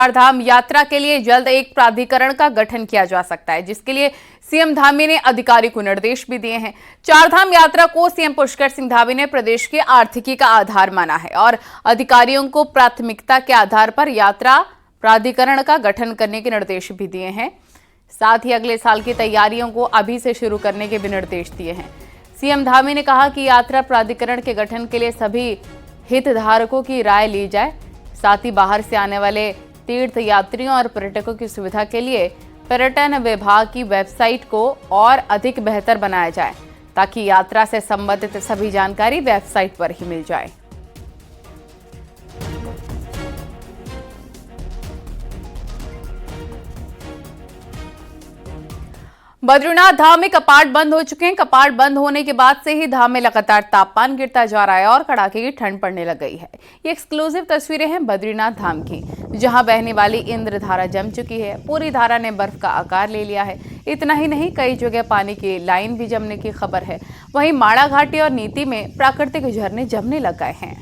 चारधाम यात्रा के लिए जल्द एक प्राधिकरण का गठन किया जा सकता है, जिसके लिए सीएम धामी ने अधिकारी को निर्देश भी दिए हैं। चारधाम यात्रा को सीएम पुष्कर सिंह धामी ने प्रदेश की आर्थिकी का आधार माना है और अधिकारियों को प्राथमिकता के आधार पर यात्रा प्राधिकरण का गठन करने के निर्देश भी दिए हैं। साथ ही अगले साल की तैयारियों को अभी से शुरू करने के भी निर्देश दिए हैं। सीएम धामी ने कहा कि यात्रा प्राधिकरण के गठन के लिए सभी हितधारकों की राय ली जाए। साथ ही बाहर से आने वाले तीर्थ यात्रियों और पर्यटकों की सुविधा के लिए पर्यटन विभाग की वेबसाइट को और अधिक बेहतर बनाया जाए, ताकि यात्रा से संबंधित सभी जानकारी वेबसाइट पर ही मिल जाए। बद्रीनाथ धाम में कपाट बंद हो चुके हैं। कपाट बंद होने के बाद से ही धाम में लगातार तापमान गिरता जा रहा है और कड़ाके की ठंड पड़ने लग गई है। ये एक्सक्लूसिव तस्वीरें हैं बद्रीनाथ धाम की, जहां बहने वाली इंद्रधारा जम चुकी है। पूरी धारा ने बर्फ का आकार ले लिया है। इतना ही नहीं, कई जगह पानी की लाइन भी जमने की खबर है। वहीं माड़ा घाटी और नीति में प्राकृतिक झरने जमने लग गए हैं।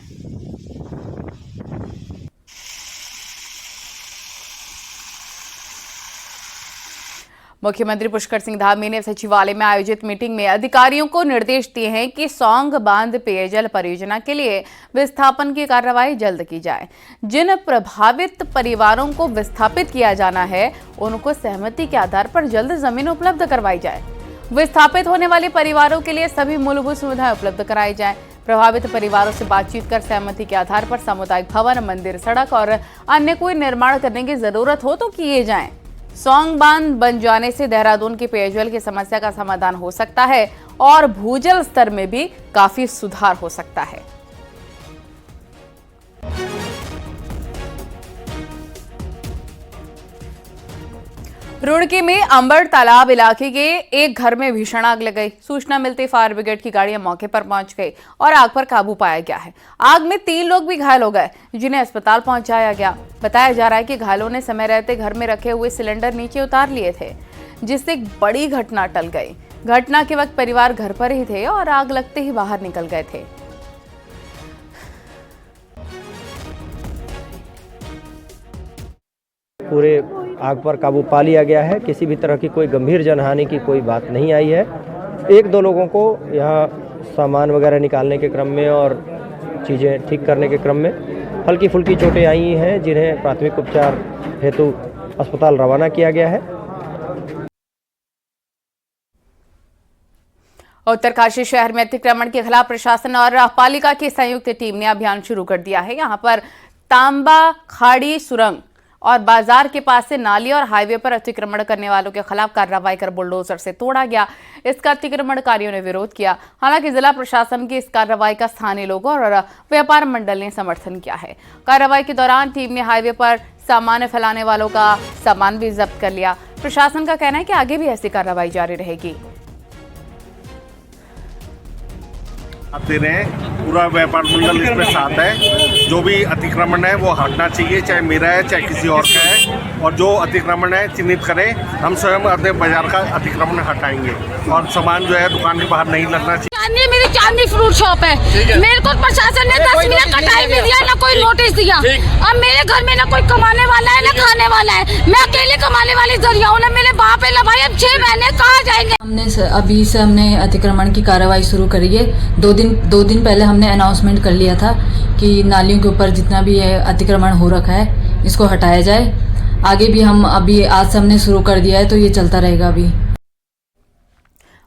मुख्यमंत्री पुष्कर सिंह धामी ने सचिवालय में आयोजित मीटिंग में अधिकारियों को निर्देश दिए हैं कि सौंग बांध पेयजल परियोजना के लिए विस्थापन की कार्रवाई जल्द की जाए। जिन प्रभावित परिवारों को विस्थापित किया जाना है, उनको सहमति के आधार पर जल्द जमीन उपलब्ध करवाई जाए। विस्थापित होने वाले परिवारों के लिए सभी मूलभूत सुविधाएं उपलब्ध कराई जाए। प्रभावित परिवारों से बातचीत कर सहमति के आधार पर सामुदायिक भवन, मंदिर, सड़क और अन्य कोई निर्माण करने की जरूरत हो तो किए जाएं। सौंग बांध बन जाने से देहरादून की पेयजल की समस्या का समाधान हो सकता है और भूजल स्तर में भी काफी सुधार हो सकता है। रुड़की में अंबर तालाब इलाके के एक घर में भीषण आग लग गई। सूचना मिलते फायर ब्रिगेड की गाड़ियां मौके पर पहुंच गई और आग पर काबू पाया गया है। आग में 3 लोग भी घायल हो गए, जिन्हें अस्पताल पहुंचाया गया। बताया जा रहा है कि घायलों ने समय रहते घर में रखे हुए सिलेंडर नीचे उतार लिए थे, जिससे एक बड़ी घटना टल गई। घटना के वक्त परिवार घर पर ही थे और आग लगते ही बाहर निकल गए थे। पूरे आग पर काबू पा लिया गया है। किसी भी तरह की कोई गंभीर जनहानि की कोई बात नहीं आई है। 1-2 लोगों को यहाँ सामान वगैरह निकालने के क्रम में और चीज़ें ठीक करने के क्रम में हल्की फुल्की चोटें आई हैं, जिन्हें प्राथमिक उपचार हेतु अस्पताल रवाना किया गया है। उत्तरकाशी शहर में अतिक्रमण के खिलाफ प्रशासन और पालिका की संयुक्त टीम ने अभियान शुरू कर दिया है। यहाँ पर तांबा खाड़ी सुरंग और बाजार के पास से नाली और हाईवे पर अतिक्रमण करने वालों के खिलाफ कार्रवाई कर बुलडोजर से तोड़ा गया। इसका अतिक्रमणकारियों ने विरोध किया। हालांकि जिला प्रशासन की इस कार्रवाई का स्थानीय लोगों और व्यापार मंडल ने समर्थन किया है। कार्रवाई के दौरान टीम ने हाईवे पर सामान फैलाने वालों का सामान भी जब्त कर लिया। प्रशासन का कहना है कि आगे भी ऐसी कार्रवाई जारी रहेगी। आते रहे, पूरा व्यापार मंडल इसमें साथ है। जो भी अतिक्रमण है वो हटना चाहिए, चाहे मेरा है चाहे किसी और का है। और जो अतिक्रमण है चिन्हित करें, हम स्वयं अपने बाजार का अतिक्रमण हटाएंगे और सामान जो है दुकान के बाहर नहीं लगना चाहिए। मेरी चांदनी फ्रूट शॉप है, मेरे को प्रशासन ने 10 मिनट का टाइम नहीं दिया, ना कोई नोटिस दिया। अब मेरे घर में ना कोई कमाने वाला है ना खाने वाला है, मैं अकेले कमाने वाली जरिया हूँ। ना मेरे बाप है ना भाई, अब 6 महीने कहाँ जाएंगे। अभी से हमने अतिक्रमण की कार्रवाई शुरू करी है। 2 दिन पहले हमने अनाउंसमेंट कर लिया था कि नालियों के ऊपर जितना भी है अतिक्रमण हो रखा है इसको हटाया जाए। आगे भी हम अभी आज से हमने शुरू कर दिया है, तो ये चलता रहेगा। अभी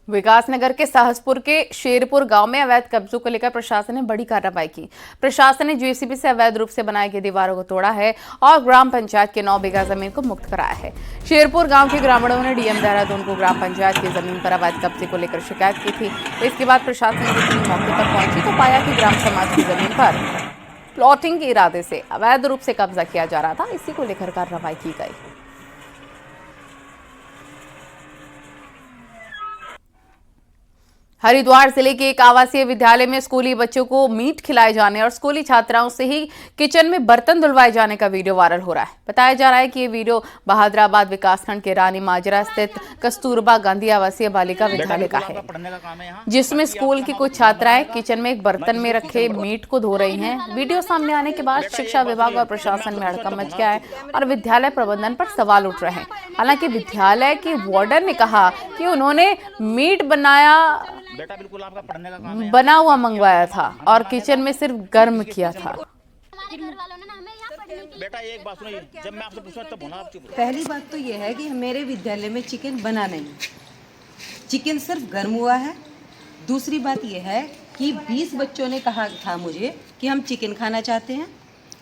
विकासनगर के सहसपुर के शेरपुर गांव में अवैध कब्जों को लेकर प्रशासन ने बड़ी कार्रवाई की। प्रशासन ने जेसीबी से अवैध रूप से बनाई गई दीवारों को तोड़ा है और ग्राम पंचायत के 9 बीघा जमीन को मुक्त कराया है। शेरपुर गांव के ग्रामीणों ने डीएम देहरादून को ग्राम पंचायत की जमीन पर अवैध कब्जे को लेकर शिकायत की थी। इसके बाद प्रशासन की टीम मौके पर पहुंची तो पाया कि ग्राम समाज की जमीन पर प्लॉटिंग के इरादे से अवैध रूप से कब्जा किया जा रहा था। इसी को लेकर कार्रवाई की गई। हरिद्वार जिले के एक आवासीय विद्यालय में स्कूली बच्चों को मीट खिलाए जाने और स्कूली छात्राओं से ही किचन में बर्तन धुलवाए जाने का वीडियो वायरल हो रहा है। बताया जा रहा है कि ये वीडियो बहादुराबाद विकासखंड के रानी माजरा स्थित कस्तूरबा गांधी आवासीय बालिका विद्यालय का है, जिसमें स्कूल की कुछ छात्राएं किचन में एक बर्तन में रखे मीट को धो रही हैं। वीडियो सामने आने के बाद शिक्षा विभाग और प्रशासन में हड़कंप मच गया है और विद्यालय प्रबंधन पर सवाल उठ रहे हैं। हालांकि विद्यालय के वार्डन ने कहा कि उन्होंने मीट बना हुआ मंगवाया था और किचन में सिर्फ गर्म किया था। बेटा एक बात सुनिए, जब मैं आपसे पूछूं तब होना आपकी। पहली बात तो यह है कि मेरे विद्यालय में चिकन बना नहीं, चिकन सिर्फ गर्म हुआ है। दूसरी बात यह है कि 20 बच्चों ने कहा था मुझे कि हम चिकन खाना चाहते हैं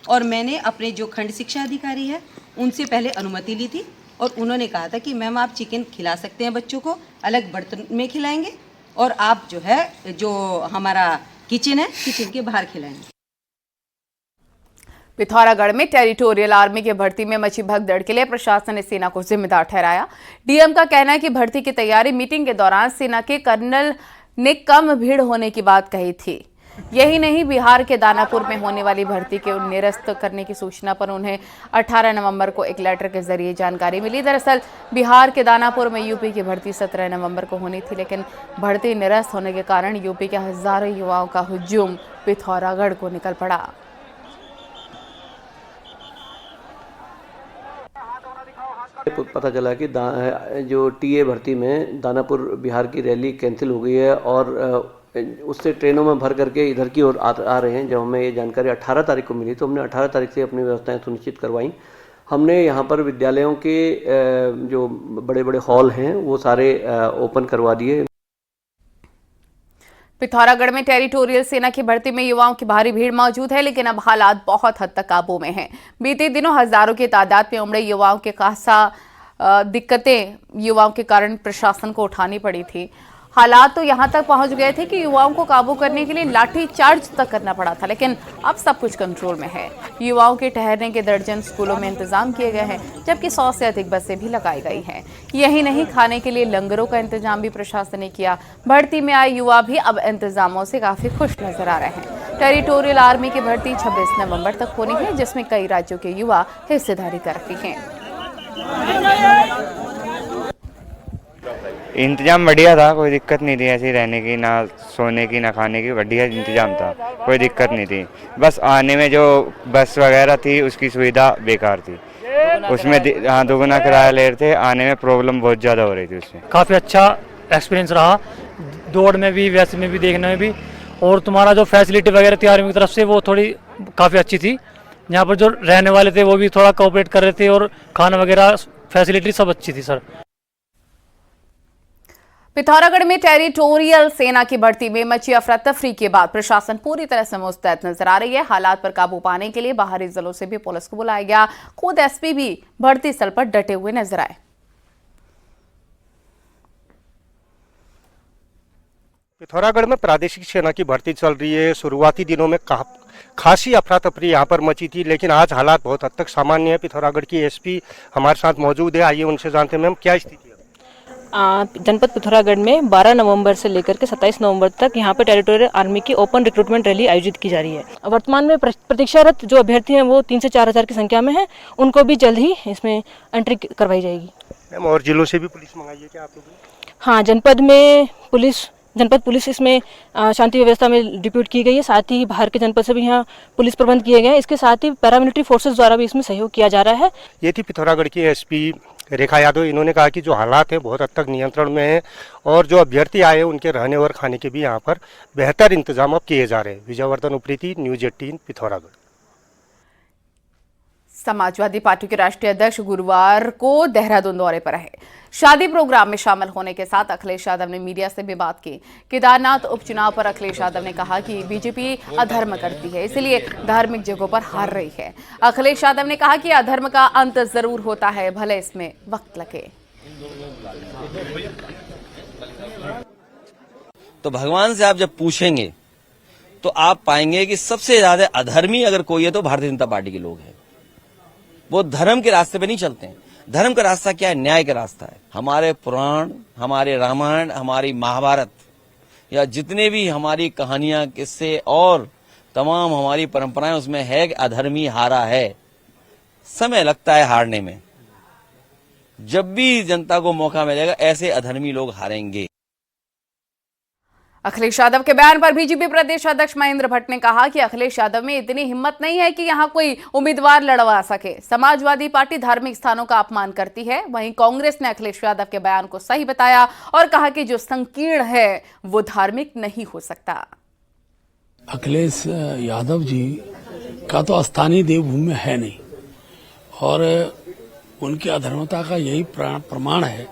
और मैंने अपने जो खंड शिक्षा अधिकारी है उनसे पहले अनुमति ली थी और उन्होंने कहा था कि मैम आप चिकन खिला सकते हैं, बच्चों को अलग बर्तन में खिलाएंगे और आप जो हमारा किचन है किचन के बाहर खिलाएंगे। पिथौरागढ़ में टेरिटोरियल आर्मी की भर्ती में मची भगदड़ के लिए प्रशासन ने सेना को जिम्मेदार ठहराया। डीएम का कहना है कि भर्ती की तैयारी मीटिंग के दौरान सेना के कर्नल ने कम भीड़ होने की बात कही थी। यही नहीं, बिहार के दानापुर में होने वाली भर्ती के निरस्त करने की सूचना पर उन्हें 18 नवंबर को एक लेटर के जरिए जानकारी मिली। दरअसल बिहार के दानापुर में यूपी की भर्ती 17 नवंबर को होनी थी, लेकिन भर्ती निरस्त होने के कारण यूपी के हजारों युवाओं का हुजूम पिथौरागढ़ को निकल पड़ा। पता चला कि जो टीए भर्ती में दानापुर बिहार की रैली कैंसिल हो गई है और उससे ट्रेनों में भर करके इधर की ओर आ रहे हैं। जब हमें ये जानकारी 18 तारीख को मिली तो हमने 18 तारीख से अपनी व्यवस्थाएं सुनिश्चित करवाई। हमने यहाँ पर विद्यालयों के जो बड़े बड़े हॉल हैं वो सारे ओपन करवा दिए। पिथौरागढ़ में टेरिटोरियल सेना की भर्ती में युवाओं की भारी भीड़ मौजूद है, लेकिन अब हालात बहुत हद तक काबू में हैं। बीते दिनों हजारों की तादाद में उमड़े युवाओं के खासा दिक्कतें युवाओं के कारण प्रशासन को उठानी पड़ी थी। हालात तो यहां तक पहुंच गए थे कि युवाओं को काबू करने के लिए लाठी चार्ज तक करना पड़ा था, लेकिन अब सब कुछ कंट्रोल में है। युवाओं के ठहरने के दर्जन स्कूलों में इंतजाम किए गए हैं, जबकि 100 से अधिक बसें भी लगाई गई हैं। यही नहीं, खाने के लिए लंगरों का इंतजाम भी प्रशासन ने किया। भर्ती में आए युवा भी अब इंतजामों से काफी खुश नजर आ रहे हैं। टेरिटोरियल आर्मी की भर्ती 26 नवंबर तक होनी है, जिसमें कई राज्यों के युवा हिस्सेदारी कर रहे हैं। इंतजाम बढ़िया था, कोई दिक्कत नहीं थी ऐसी रहने की, ना सोने की ना खाने की, बढ़िया इंतजाम था, कोई दिक्कत नहीं थी। बस आने में जो बस वगैरह थी उसकी सुविधा बेकार थी, उसमें हाँ दोगुना किराया ले रहे थे, आने में प्रॉब्लम बहुत ज़्यादा हो रही थी। उसमें काफ़ी अच्छा एक्सपीरियंस रहा, दौड़ में भी वैसे में भी देखने में भी, और तुम्हारा जो फैसिलिटी वगैरह थी आर्मी की तरफ से वो थोड़ी काफ़ी अच्छी थी। यहाँ पर जो रहने वाले थे वो भी थोड़ा कोऑपरेट कर रहे थे और खाना वगैरह फैसिलिटी सब अच्छी थी सर। पिथौरागढ़ में टेरिटोरियल सेना की भर्ती में मची अफरा तफरी के बाद प्रशासन पूरी तरह से मुस्तैद नजर आ रही है। हालात पर काबू पाने के लिए बाहरी जिलों से भी पुलिस को बुलाया गया। खुद एसपी भी भर्ती स्थल पर डटे हुए नजर आए। पिथौरागढ़ में प्रादेशिक सेना की भर्ती चल रही है। शुरुआती दिनों में खासी अफरा तफरी यहाँ पर मची थी, लेकिन आज हालात बहुत हद तक सामान्य है। पिथौरागढ़ की एसपी हमारे साथ मौजूद है, आइए उनसे जानते हैं। मैम, क्या स्थिति है? जनपद पिथौरागढ़ में 12 नवंबर से लेकर के 27 नवंबर तक यहाँ पे टेरिटोरियल आर्मी की ओपन रिक्रूटमेंट रैली आयोजित की जा रही है। वर्तमान में प्रतीक्षारत जो अभ्यर्थी हैं वो 3 से 4 हज़ार की संख्या में हैं, उनको भी जल्द ही इसमें एंट्री करवाई जाएगी। मैम, और जिलों से भी पुलिस मंगाई है क्या आप लोगों ने? हाँ, जनपद पुलिस इसमें शांति व्यवस्था में डिप्यूट की गई है। साथ ही बाहर के जनपद से भी यहाँ पुलिस प्रबंध किए गए हैं। इसके साथ ही पैरामिलिट्री फोर्सेस द्वारा भी इसमें सहयोग किया जा रहा है। ये थी पिथौरागढ़ की एसपी रेखा यादव। इन्होंने कहा कि जो हालात हैं बहुत हद तक नियंत्रण में हैं और जो अभ्यर्थी आए हैं उनके रहने और खाने के भी यहाँ पर बेहतर इंतजाम अब किए जा रहे हैं। विजयवर्धन उप्रेती, न्यूज 18 पिथौरागढ़। समाजवादी पार्टी के राष्ट्रीय अध्यक्ष गुरुवार को देहरादून दौरे पर रहे। शादी प्रोग्राम में शामिल होने के साथ अखिलेश यादव ने मीडिया से भी बात की। केदारनाथ उपचुनाव पर अखिलेश यादव ने कहा कि बीजेपी अधर्म करती है, इसलिए धार्मिक जगहों पर हार रही है। अखिलेश यादव ने कहा कि अधर्म का अंत जरूर होता है, भले इसमें वक्त लगे। तो भगवान से आप जब पूछेंगे तो आप पाएंगे कि सबसे ज्यादा अधर्मी अगर कोई है तो भारतीय जनता पार्टी के लोग हैं। वो धर्म के रास्ते पे नहीं चलते हैं। धर्म का रास्ता क्या है? न्याय का रास्ता है। हमारे पुराण, हमारे रामायण, हमारी महाभारत, या जितने भी हमारी कहानियां, किस्से और तमाम हमारी परंपराएं, उसमें है कि अधर्मी हारा है। समय लगता है हारने में, जब भी जनता को मौका मिलेगा ऐसे अधर्मी लोग हारेंगे। अखिलेश यादव के बयान पर बीजेपी प्रदेश अध्यक्ष महेंद्र भट्ट ने कहा कि अखिलेश यादव में इतनी हिम्मत नहीं है कि यहां कोई उम्मीदवार लड़वा सके। समाजवादी पार्टी धार्मिक स्थानों का अपमान करती है। वहीं कांग्रेस ने अखिलेश यादव के बयान को सही बताया और कहा कि जो संकीर्ण है वो धार्मिक नहीं हो सकता। अखिलेश यादव जी का तो स्थानीय देवभूमि में है नहीं, और उनकी अधर्मता का यही प्रमाण है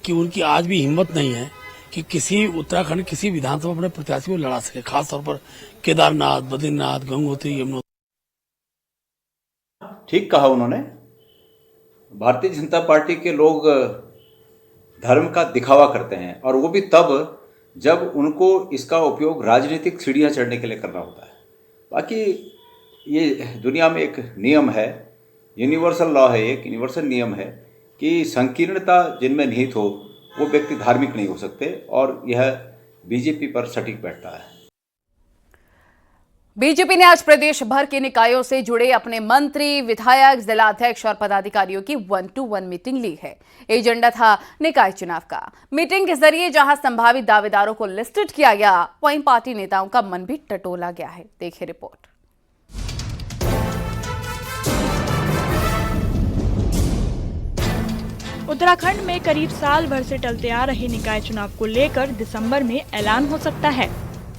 कि उनकी आज भी हिम्मत नहीं है कि किसी उत्तराखंड किसी विधानसभा अपने प्रत्याशी को लड़ा सके, खासतौर पर केदारनाथ, बद्रीनाथ, गंगोत्री, यमुनोत्री। ठीक कहा उन्होंने। भारतीय जनता पार्टी के लोग धर्म का दिखावा करते हैं, और वो भी तब जब उनको इसका उपयोग राजनीतिक सीढ़ियां चढ़ने के लिए करना होता है। बाकी ये दुनिया में एक नियम है, यूनिवर्सल लॉ है, एक यूनिवर्सल नियम है कि संकीर्णता जिनमें निहित हो वो व्यक्ति धार्मिक नहीं हो सकते, और यह बीजेपी पर सटीक बैठता है। बीजेपी ने आज प्रदेश भर के निकायों से जुड़े अपने मंत्री, विधायक, जिलाध्यक्ष और पदाधिकारियों की 1-to-1 मीटिंग ली है। एजेंडा था निकाय चुनाव का। मीटिंग के जरिए जहां संभावित दावेदारों को लिस्टेड किया गया, वहीं पार्टी नेताओं का मन भी टटोला गया है। देखिए रिपोर्ट। उत्तराखंड में करीब साल भर से टलते आ रहे निकाय चुनाव को लेकर दिसंबर में ऐलान हो सकता है।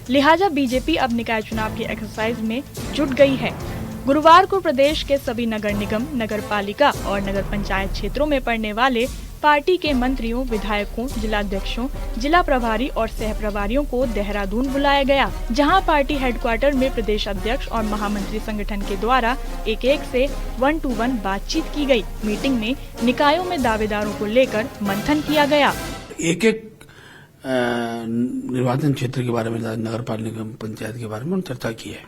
लिहाजा बीजेपी अब निकाय चुनाव की एक्सरसाइज में जुट गई है। गुरुवार को प्रदेश के सभी नगर निगम, नगर पालिका और नगर पंचायत क्षेत्रों में पड़ने वाले पार्टी के मंत्रियों, विधायकों, जिलाध्यक्षों, जिला प्रभारी और सह प्रभारियों को देहरादून बुलाया गया, जहां पार्टी हेडक्वार्टर में प्रदेश अध्यक्ष और महामंत्री संगठन के द्वारा एक से 1-to-1 बातचीत की गई। मीटिंग में निकायों में दावेदारों को लेकर मंथन किया गया। एक निर्वाचन क्षेत्र के बारे में, नगर पालिका, पंचायत के बारे में चर्चा की है,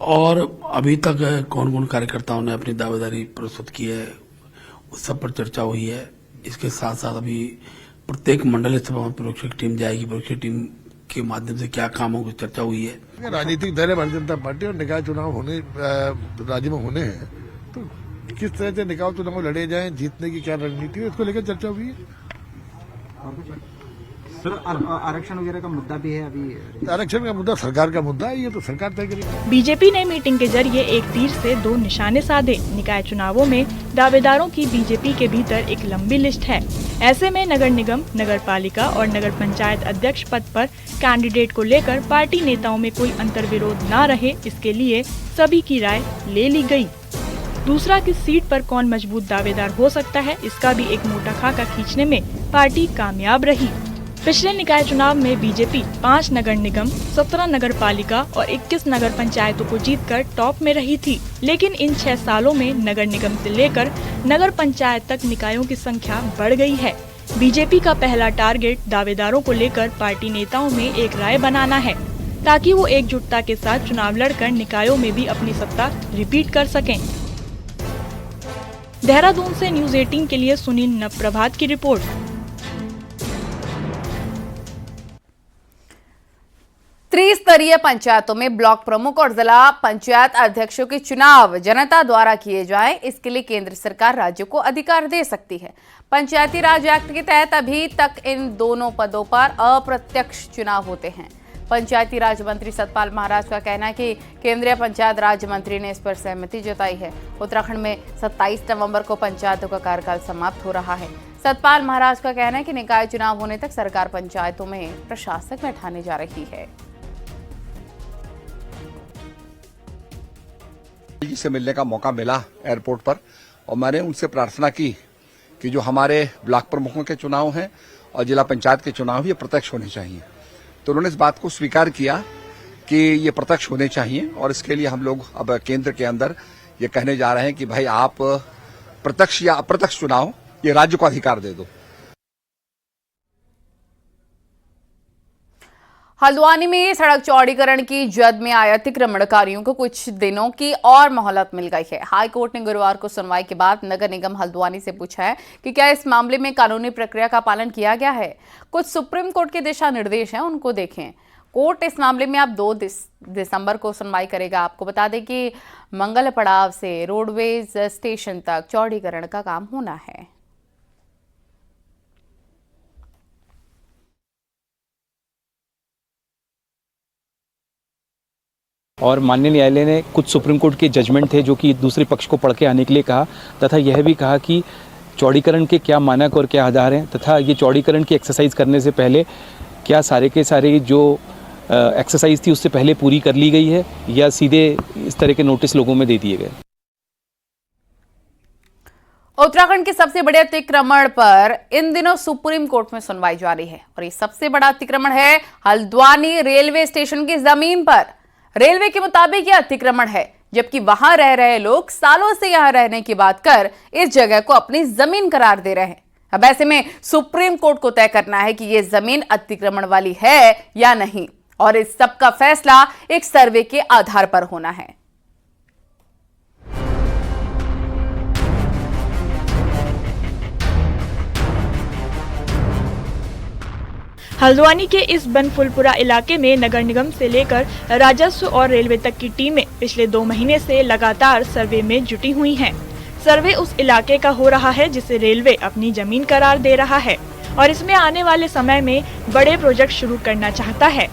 और अभी तक कौन कौन कार्यकर्ताओं ने अपनी दावेदारी प्रस्तुत की है उस सब पर चर्चा हुई है। इसके साथ साथ अभी प्रत्येक मंडल सभा में प्रोक्षक टीम जाएगी, प्रोक्षक टीम के माध्यम से क्या काम होगा चर्चा हुई है। राजनीतिक दल है भारतीय जनता पार्टी, और निकाय चुनाव होने राज्य में होने हैं, तो किस तरह से निकाय चुनाव लड़े जाएं, जीतने की क्या रणनीति है, इसको लेकर चर्चा हुई है। सर, आरक्षण वगैरह का मुद्दा भी है अभी। आरक्षण का मुद्दा सरकार का मुद्दा है, ये तो सरकार तय करेगी। बीजेपी ने मीटिंग के जरिए एक तीर से 2 निशाने साधे। निकाय चुनावों में दावेदारों की बीजेपी के भीतर एक लंबी लिस्ट है। ऐसे में नगर निगम, नगर पालिका और नगर पंचायत अध्यक्ष पद पर कैंडिडेट को लेकर पार्टी नेताओं में कोई अंतर्विरोध न रहे, इसके लिए सभी की राय ले ली गयी। दूसरा, किस सीट पर कौन मजबूत दावेदार हो सकता है, इसका भी एक मोटा खाका खींचने में पार्टी कामयाब रही। पिछले निकाय चुनाव में बीजेपी 5 नगर निगम, 17 नगर पालिका और 21 नगर पंचायतों को जीतकर टॉप में रही थी। लेकिन इन 6 सालों में नगर निगम से लेकर नगर पंचायत तक निकायों की संख्या बढ़ गई है। बीजेपी का पहला टारगेट दावेदारों को लेकर पार्टी नेताओं में एक राय बनाना है, ताकि वो एकजुटता के साथ चुनाव लड़कर निकायों में भी अपनी सत्ता रिपीट कर सकें। देहरादून से न्यूज़ 18 के लिए सुनील नवप्रभात की रिपोर्ट। त्रिस्तरीय पंचायतों में ब्लॉक प्रमुख और जिला पंचायत अध्यक्षों के चुनाव जनता द्वारा किए जाएं, इसके लिए केंद्र सरकार राज्यों को अधिकार दे सकती है। पंचायती राज एक्ट के तहत अभी तक इन दोनों पदों पर अप्रत्यक्ष चुनाव होते हैं। पंचायती राज मंत्री सतपाल महाराज का कहना है कि केंद्रीय पंचायत राज मंत्री ने इस पर सहमति जताई है। उत्तराखंड में 27 नवंबर को पंचायतों का कार्यकाल समाप्त हो रहा है। सतपाल महाराज का कहना है कि निकाय चुनाव होने तक सरकार पंचायतों में प्रशासक बैठाने जा रही है। जी से मिलने का मौका मिला एयरपोर्ट पर, और मैंने उनसे प्रार्थना की कि जो हमारे ब्लॉक प्रमुखों के चुनाव हैं और जिला पंचायत के चुनाव ये प्रत्यक्ष होने चाहिए। तो उन्होंने इस बात को स्वीकार किया कि ये प्रत्यक्ष होने चाहिए, और इसके लिए हम लोग अब केंद्र के अंदर ये कहने जा रहे हैं कि भाई आप प्रत्यक्ष या अप्रत्यक्ष चुनाव ये राज्य को अधिकार दे दो। हल्द्वानी में सड़क चौड़ीकरण की जद में आए अतिक्रमणकारियों को कुछ दिनों की और मोहलत मिल गई है। हाई कोर्ट ने गुरुवार को सुनवाई के बाद नगर निगम हल्द्वानी से पूछा है कि क्या इस मामले में कानूनी प्रक्रिया का पालन किया गया है। कुछ सुप्रीम कोर्ट के दिशा निर्देश हैं, उनको देखें। कोर्ट इस मामले में अब 2 दिसंबर को सुनवाई करेगा। आपको बता दें कि मंगल पड़ाव से रोडवेज स्टेशन तक चौड़ीकरण का काम होना है। और माननीय न्यायालय ने कुछ सुप्रीम कोर्ट के जजमेंट थे जो कि दूसरे पक्ष को पढ़ के आने के लिए कहा, तथा यह भी कहा कि चौड़ीकरण के क्या मानक और क्या आधार हैं, तथा ये चौड़ीकरण की एक्सरसाइज करने से पहले क्या सारे के सारे जो एक्सरसाइज थी उससे पहले पूरी कर ली गई है या सीधे इस तरह के नोटिस लोगों में दे दिए गए। उत्तराखंड के सबसे बड़े अतिक्रमण पर इन दिनों सुप्रीम कोर्ट में सुनवाई जारी है और ये सबसे बड़ा अतिक्रमण है हल्द्वानी रेलवे स्टेशन की जमीन पर। रेलवे के मुताबिक यह अतिक्रमण है, जबकि वहां रह रहे लोग सालों से यहां रहने की बात कर इस जगह को अपनी जमीन करार दे रहे हैं। अब ऐसे में सुप्रीम कोर्ट को तय करना है कि यह जमीन अतिक्रमण वाली है या नहीं, और इस सब का फैसला एक सर्वे के आधार पर होना है। हल्द्वानी के इस बनफुलपुरा इलाके में नगर निगम से लेकर राजस्व और रेलवे तक की टीमें पिछले 2 महीने से लगातार सर्वे में जुटी हुई हैं। सर्वे उस इलाके का हो रहा है जिसे रेलवे अपनी जमीन करार दे रहा है और इसमें आने वाले समय में बड़े प्रोजेक्ट शुरू करना चाहता है।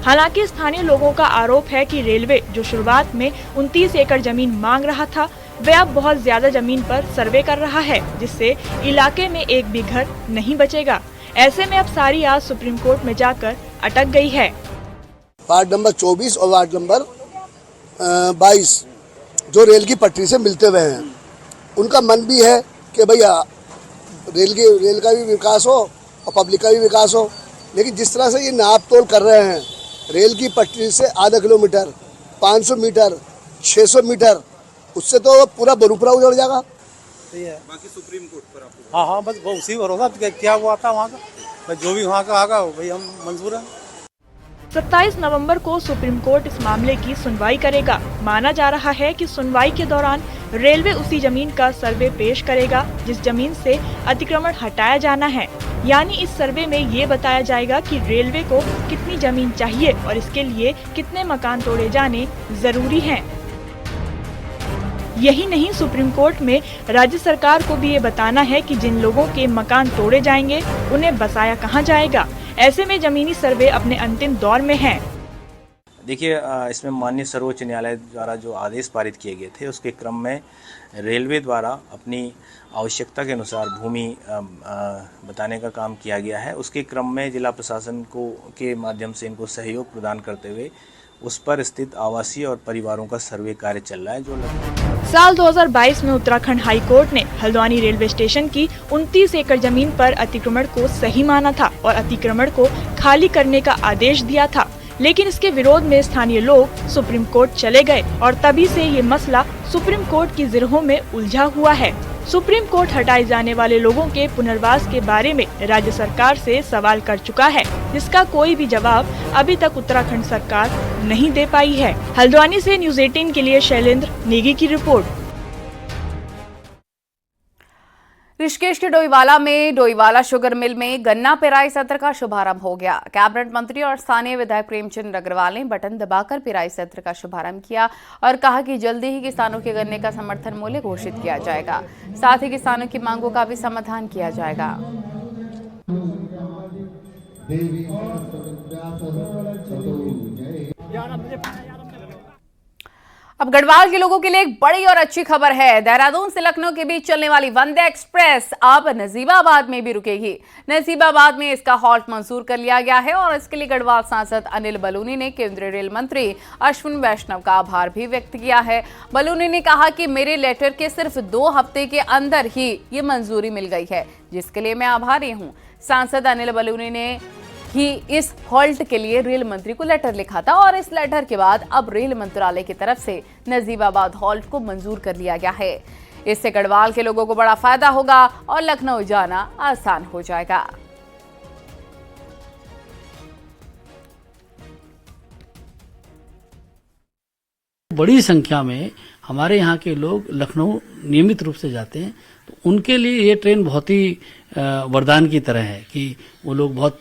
हालांकि स्थानीय लोगों का आरोप है कि रेलवे जो शुरुआत में 29 एकड़ जमीन मांग रहा था, वह अब बहुत ज्यादा जमीन पर सर्वे कर रहा है, जिससे इलाके में एक भी घर नहीं बचेगा। ऐसे में अब सारी आज सुप्रीम कोर्ट में जाकर अटक गई है। वार्ड नंबर 24 और वार्ड नंबर 22 जो रेल की पटरी से मिलते हुए हैं, उनका मन भी है कि भैया रेल का भी विकास हो और पब्लिक का भी विकास हो, लेकिन जिस तरह से ये नाप तोल कर रहे हैं, रेल की पटरी से आधा किलोमीटर, 500 मीटर, 600 मीटर, उससे तो पूरा बरूपरा उजड़ जाएगा। बाकी सुप्रीम कोर्ट पर आपको हाँ बस वो उसी भरोसा क्या हुआ था वहाँ का, जो भी वहाँ का आगा भाई हम मंजूर हैं। 27 नवंबर को सुप्रीम कोर्ट इस मामले की सुनवाई करेगा। माना जा रहा है कि सुनवाई के दौरान रेलवे उसी जमीन का सर्वे पेश करेगा जिस जमीन से अतिक्रमण हटाया जाना है। यानी इस सर्वे में ये बताया जाएगा कि रेलवे को कितनी जमीन चाहिए और इसके लिए कितने मकान तोड़े जाने जरूरी हैं। यही नहीं, सुप्रीम कोर्ट में राज्य सरकार को भी ये बताना है कि जिन लोगों के मकान तोड़े जाएंगे उन्हें बसाया कहाँ जाएगा। ऐसे में जमीनी सर्वे अपने अंतिम दौर में है। देखिए, इसमें माननीय सर्वोच्च न्यायालय द्वारा जो आदेश पारित किए गए थे उसके क्रम में रेलवे द्वारा अपनी आवश्यकता के अनुसार भूमि बताने का काम किया गया है। उसके क्रम में जिला प्रशासन को के माध्यम से इनको सहयोग प्रदान करते हुए उस पर स्थित आवासीय और परिवारों का सर्वे कार्य चल रहा है। जो साल 2022 में उत्तराखंड हाई कोर्ट ने हल्द्वानी रेलवे स्टेशन की 29 एकड़ जमीन पर अतिक्रमण को सही माना था और अतिक्रमण को खाली करने का आदेश दिया था, लेकिन इसके विरोध में स्थानीय लोग सुप्रीम कोर्ट चले गए और तभी से ये मसला सुप्रीम कोर्ट की जिरहों में उलझा हुआ है। सुप्रीम कोर्ट हटाए जाने वाले लोगों के पुनर्वास के बारे में राज्य सरकार से सवाल कर चुका है, जिसका कोई भी जवाब अभी तक उत्तराखंड सरकार नहीं दे पाई है। हल्द्वानी से न्यूज़ 18 के लिए शैलेंद्र नेगी की रिपोर्ट। ऋषिकेश के डोईवाला में डोईवाला शुगर मिल में गन्ना पेराई सत्र का शुभारंभ हो गया। कैबिनेट मंत्री और स्थानीय विधायक प्रेमचंद अग्रवाल ने बटन दबाकर पेराई सत्र का शुभारंभ किया और कहा कि जल्दी ही किसानों के गन्ने का समर्थन मूल्य घोषित किया जाएगा, साथ ही किसानों की मांगों का भी समाधान किया जाएगा। अब गढ़वाल के लोगों के लिए एक बड़ी और अच्छी खबर है। देहरादून से लखनऊ के बीच चलने वाली वंदे एक्सप्रेस अब नजीबाबाद में भी रुकेगी। नजीबाबाद में इसका हॉल्ट मंजूर कर लिया गया है और इसके लिए गढ़वाल सांसद अनिल बलूनी ने केंद्रीय रेल मंत्री अश्विन वैष्णव का आभार भी व्यक्त किया है। बलूनी ने कहा कि मेरे लेटर के सिर्फ 2 हफ्ते के अंदर ही ये मंजूरी मिल गई है, जिसके लिए मैं आभारी हूँ। सांसद अनिल बलूनी ने ही इस हॉल्ट के लिए रेल मंत्री को लेटर लिखा था और इस लेटर के बाद अब रेल मंत्रालय की तरफ से नजीबाबाद हॉल्ट को मंजूर कर लिया गया है। इससे गढ़वाल के लोगों को बड़ा फायदा होगा और लखनऊ जाना आसान हो जाएगा। बड़ी संख्या में हमारे यहाँ के लोग लखनऊ नियमित रूप से जाते हैं, तो उनके लिए ये ट्रेन बहुत ही वरदान की तरह है कि वो लोग बहुत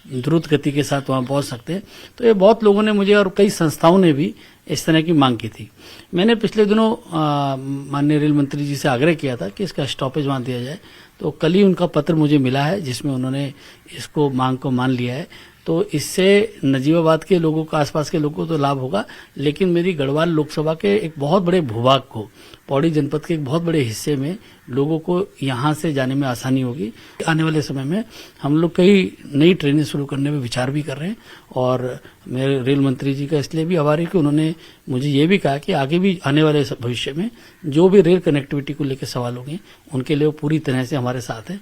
द्रुत गति के साथ वहाँ पहुँच सकते हैं। तो ये बहुत लोगों ने मुझे और कई संस्थाओं ने भी इस तरह की मांग की थी। मैंने पिछले दिनों माननीय रेल मंत्री जी से आग्रह किया था कि इसका स्टॉपेज वहाँ दिया जाए, तो कल ही उनका पत्र मुझे मिला है जिसमें उन्होंने इसको मांग को मान लिया है। तो इससे नजीबाबाद के लोगों को, आसपास के लोगों को तो लाभ होगा, लेकिन मेरी गढ़वाल लोकसभा के एक बहुत बड़े भूभाग को, पौड़ी जनपद के एक बहुत बड़े हिस्से में लोगों को यहाँ से जाने में आसानी होगी। आने वाले समय में हम लोग कई नई ट्रेनें शुरू करने में विचार भी कर रहे हैं और मेरे रेल मंत्री जी का इसलिए भी आभार है कि उन्होंने मुझे ये भी कहा कि आगे भी आने वाले भविष्य में जो भी रेल कनेक्टिविटी को लेकर सवाल होंगे उनके लिए वो पूरी तरह से हमारे साथ है।